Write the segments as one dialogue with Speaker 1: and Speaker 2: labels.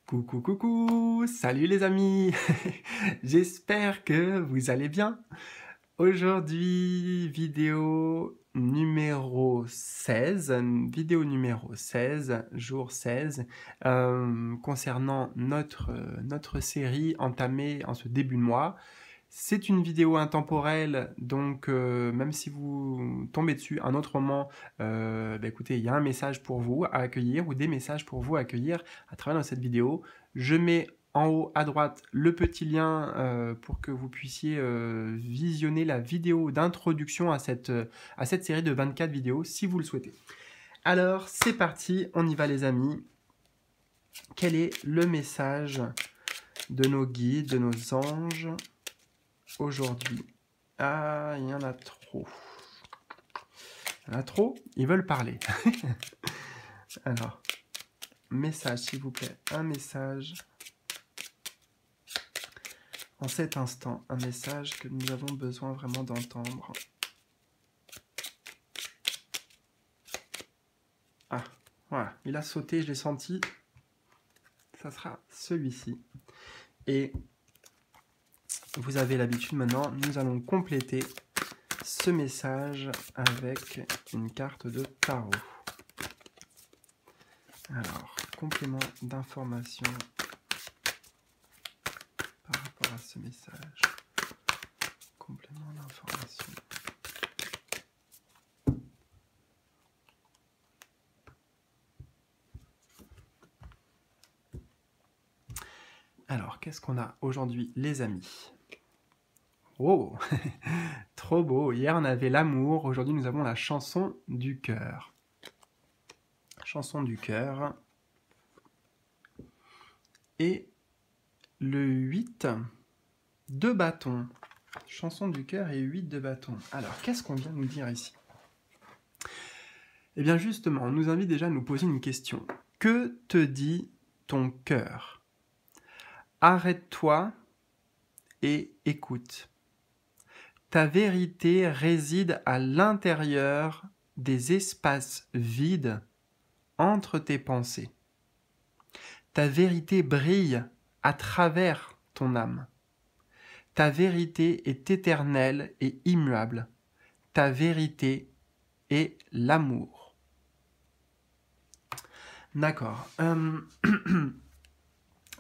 Speaker 1: Coucou, coucou, salut les amis. J'espère que vous allez bien. Aujourd'hui, vidéo numéro 16, jour 16, concernant notre série entamée en ce début de mois. C'est une vidéo intemporelle, donc même si vous tombez dessus à un autre moment, écoutez, il y a un message pour vous à accueillir ou des messages pour vous à accueillir à travers cette vidéo. Je mets en haut à droite le petit lien pour que vous puissiez visionner la vidéo d'introduction à cette série de 24 vidéos si vous le souhaitez. Alors, c'est parti, on y va les amis. Quel est le message de nos guides, de nos anges aujourd'hui? Ah, il y en a trop. Il y en a trop, ils veulent parler. Alors, message s'il vous plaît, un message. En cet instant, un message que nous avons besoin vraiment d'entendre. Ah, voilà, il a sauté, je l'ai senti. Ça sera celui-ci. Et vous avez l'habitude maintenant, nous allons compléter ce message avec une carte de tarot. Alors, complément d'information par rapport à ce message. Complément d'information. Alors, qu'est-ce qu'on a aujourd'hui, les amis? Oh, trop beau. Hier, on avait l'amour. Aujourd'hui, nous avons la chanson du cœur. Chanson du cœur. Et le 8 de bâton. Chanson du cœur et 8 de bâton. Alors, qu'est-ce qu'on vient de nous dire ici? Eh bien, justement, on nous invite déjà à nous poser une question. Que te dit ton cœur? Arrête-toi et écoute. Ta vérité réside à l'intérieur des espaces vides entre tes pensées. Ta vérité brille à travers ton âme. Ta vérité est éternelle et immuable. Ta vérité est l'amour. D'accord.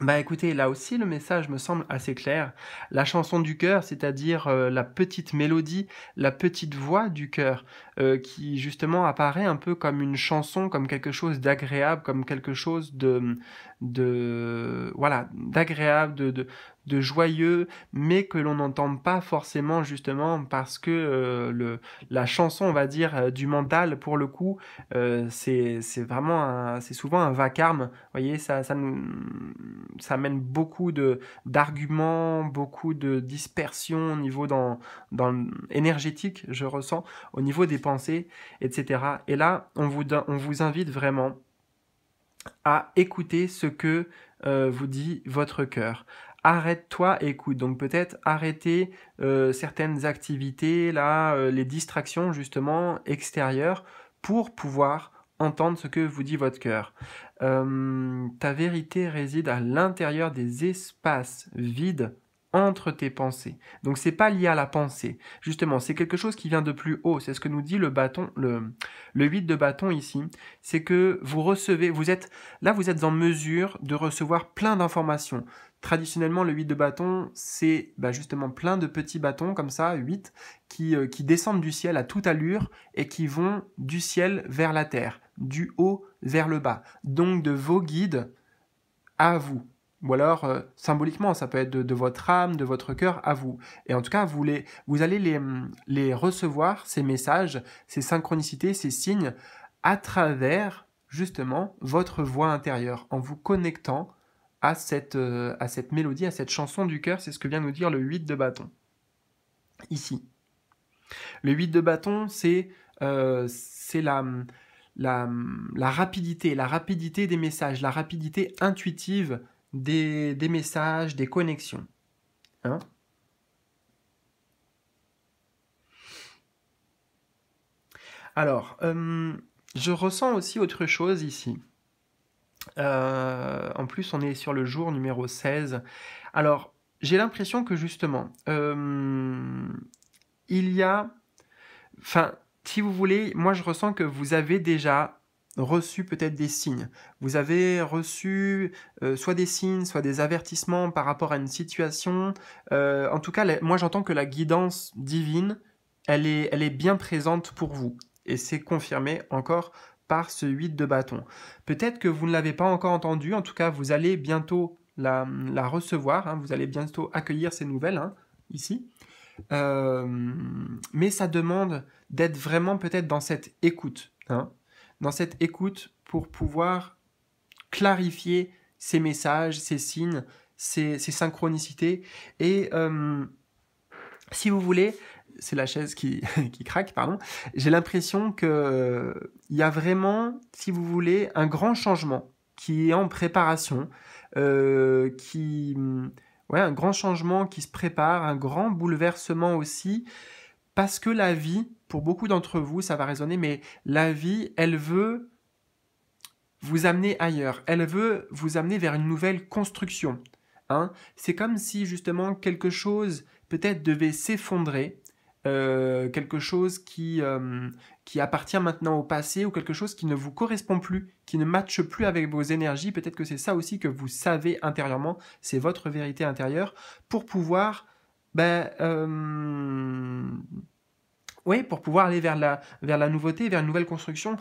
Speaker 1: Bah écoutez, là aussi le message me semble assez clair. La chanson du cœur, c'est-à-dire la petite mélodie, la petite voix du cœur, qui justement apparaît un peu comme une chanson, comme quelque chose d'agréable, comme quelque chose d'agréable, de joyeux, mais que l'on n'entend pas forcément justement parce que la chanson, on va dire, du mental, pour le coup, c'est souvent un vacarme. Vous voyez, ça amène beaucoup d'arguments, beaucoup de dispersion au niveau énergétique, je ressens, au niveau des pensées, etc. Et là, on vous invite vraiment à écouter ce que vous dit votre cœur. Arrête-toi et écoute. Donc peut-être arrêter certaines activités, là, les distractions justement extérieures pour pouvoir entendre ce que vous dit votre cœur. Ta vérité réside à l'intérieur des espaces vides entre tes pensées. Donc c'est pas lié à la pensée. Justement, c'est quelque chose qui vient de plus haut. C'est ce que nous dit le bâton, le 8 de bâton ici. C'est que vous recevez, vous êtes en mesure de recevoir plein d'informations. Traditionnellement, le 8 de bâton, c'est justement plein de petits bâtons comme ça, 8, qui descendent du ciel à toute allure et qui vont du ciel vers la terre, du haut vers le bas. Donc de vos guides à vous. Ou alors, symboliquement, ça peut être de votre âme, de votre cœur à vous. Et en tout cas, vous allez les recevoir, ces messages, ces synchronicités, ces signes, à travers, justement, votre voix intérieure, en vous connectant à cette mélodie, à cette chanson du cœur. C'est ce que vient nous dire le 8 de bâton, ici. Le 8 de bâton, c'est la rapidité des messages, la rapidité intuitive des messages, des connexions. Hein? Alors, je ressens aussi autre chose ici. En plus, on est sur le jour numéro 16. Alors, j'ai l'impression que justement, il y a... Enfin, si vous voulez, moi je ressens que vous avez déjà reçu peut-être des signes. Vous avez reçu soit des signes, soit des avertissements par rapport à une situation. En tout cas, moi j'entends que la guidance divine, elle est bien présente pour vous. Et c'est confirmé encore par ce 8 de bâton. Peut-être que vous ne l'avez pas encore entendu, en tout cas vous allez bientôt la recevoir, hein, vous allez bientôt accueillir ces nouvelles, hein, ici. Euh, mais ça demande d'être vraiment peut-être dans cette écoute, hein, dans cette écoute pour pouvoir clarifier ces messages, ces signes, ces synchronicités. Et si vous voulez, c'est la chaise qui, qui craque, pardon, j'ai l'impression qu'il y a vraiment, si vous voulez, un grand changement qui est en préparation, qui... Ouais, un grand changement qui se prépare, un grand bouleversement aussi, parce que la vie, pour beaucoup d'entre vous, ça va résonner, mais la vie, elle veut vous amener ailleurs, elle veut vous amener vers une nouvelle construction. Hein. C'est comme si justement quelque chose peut-être devait s'effondrer, quelque chose qui appartient maintenant au passé ou quelque chose qui ne vous correspond plus, qui ne matche plus avec vos énergies. Peut-être que c'est ça aussi que vous savez intérieurement, c'est votre vérité intérieure, pour pouvoir ben, oui, pour pouvoir aller vers la nouveauté, vers une nouvelle construction.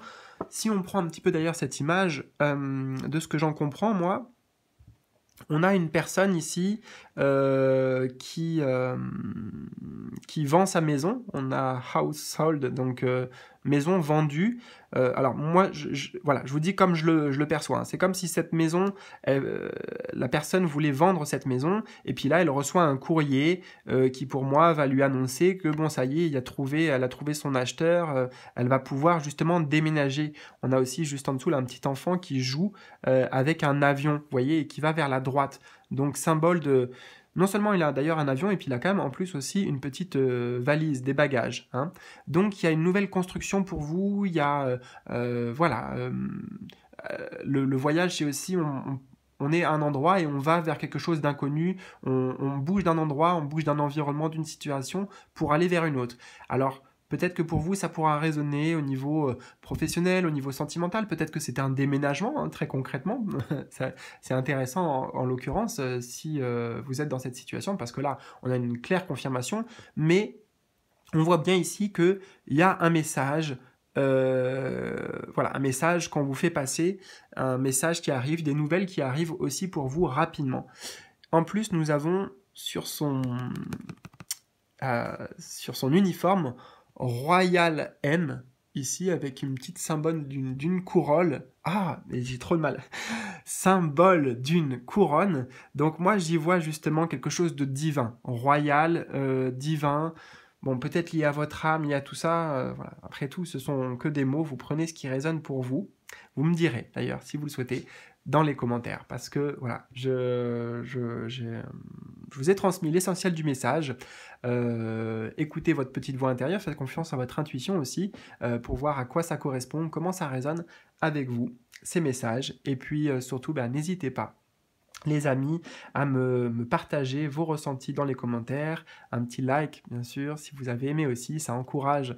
Speaker 1: Si on prend un petit peu d'ailleurs cette image, de ce que j'en comprends, moi, on a une personne ici qui vend sa maison. On a household, donc maison vendue. Alors moi, voilà, je vous dis comme je le perçois. Hein. C'est comme si cette maison, la personne voulait vendre cette maison, et puis là, elle reçoit un courrier qui, pour moi, va lui annoncer que bon, ça y est, elle a trouvé son acheteur. Elle va pouvoir justement déménager. On a aussi juste en dessous là un petit enfant qui joue avec un avion, vous voyez, et qui va vers la droite. Donc symbole de... Non seulement il a d'ailleurs un avion, et puis il a quand même en plus aussi une petite valise, des bagages. Hein. Donc il y a une nouvelle construction pour vous, il y a... voilà. Le voyage, c'est aussi... On est à un endroit et on va vers quelque chose d'inconnu, on bouge d'un endroit, on bouge d'un environnement, d'une situation pour aller vers une autre. Alors, peut-être que pour vous, ça pourra résonner au niveau professionnel, au niveau sentimental. Peut-être que c'est un déménagement, hein, très concrètement. C'est intéressant, en l'occurrence, si vous êtes dans cette situation, parce que là, on a une claire confirmation. Mais on voit bien ici qu'il y a un message, voilà, un message qu'on vous fait passer, un message qui arrive, des nouvelles qui arrivent aussi pour vous rapidement. En plus, nous avons sur son uniforme Royal M, ici, avec une petite symbole d'une couronne. Ah, mais j'ai trop de mal. Symbole d'une couronne. Donc moi, j'y vois justement quelque chose de divin. Royal, divin. Bon, peut-être lié à votre âme, lié à tout ça. Voilà. Après tout, ce sont que des mots. Vous prenez ce qui résonne pour vous. Vous me direz, d'ailleurs, si vous le souhaitez, dans les commentaires. Parce que, voilà, je vous ai transmis l'essentiel du message. Écoutez votre petite voix intérieure, faites confiance à votre intuition aussi, pour voir à quoi ça correspond, comment ça résonne avec vous, ces messages. Et puis, surtout, n'hésitez pas, les amis, à me partager vos ressentis dans les commentaires, un petit like bien sûr, si vous avez aimé aussi, ça encourage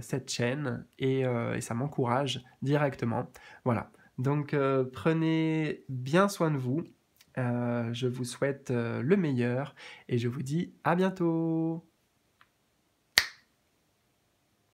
Speaker 1: cette chaîne et ça m'encourage directement. Voilà, donc prenez bien soin de vous, je vous souhaite le meilleur et je vous dis à bientôt.